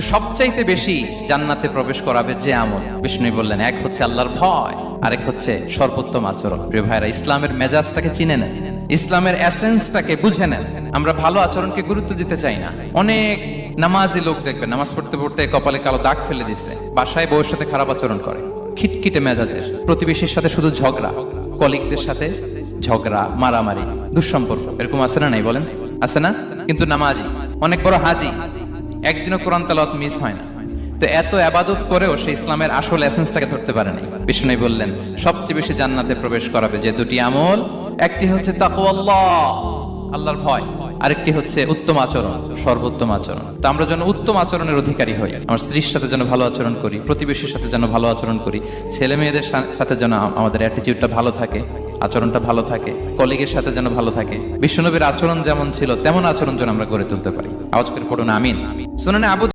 সবচাইতে বেশি জান্নাতে প্রবেশ করাবে যে আমল, বিষ্ণু বললেন, এক হচ্ছে আল্লাহর ভয়, আরেক হচ্ছে সর্বোত্তম আচরণ। প্রিয় ভাইরা, ইসলামের মেজাজটাকে চিনে নেন, ইসলামের এসেন্সটাকে বুঝে নেন। আমরা ভালো আচরণকে গুরুত্ব দিতে চাই না। অনেক নামাজি লোক দেখবেন নামাজ পড়তে পড়তে কপালে কালো দাগ ফেলে দিচ্ছে, বাসায় বউয়ের সাথে খারাপ আচরণ করে, খিটখিটে মেজাজের, প্রতিবেশীর সাথে শুধু ঝগড়া, কলিগদের সাথে ঝগড়া, মারামারি, দুঃসম্পর্ক, এরকম আছে না? নাই বলেন, আছে না? কিন্তু নামাজি, অনেক বড় হাজি, একদিনও কোরআন তেলাওয়াত মিস হয় না। তো এত আবাদত করেও সে ইসলামের আসল এসেন্সটাকে ধরতে পারেনি। বিষ্ণু বললেন, সবচেয়ে বেশি জান্নাতে প্রবেশ করাবে যে দুটি আমল, একটি হচ্ছে তাকওয়াল্লাহ, আল্লাহর ভয়, আরেকটি হচ্ছে উত্তম আচরণ, সর্বোত্তম আচরণ। তো আমরা যেন উত্তম আচরণের অধিকারী হই, আমার স্ত্রীর সাথে যেন ভালো আচরণ করি, প্রতিবেশীর সাথে যেন ভালো আচরণ করি, ছেলে মেয়েদের সাথে যেন আমাদের অ্যাটিটিউডটা ভালো থাকে, আচরণটা ভালো থাকে, কলিগের সাথে যেন ভালো থাকে। বিশ্বনবীর আচরণ যেমন ছিল তেমন আচরণ যেন আমরা গড়ে তুলতে পারি। আওয়াজ করে পড়ুন আমিন। শুনুন, আবু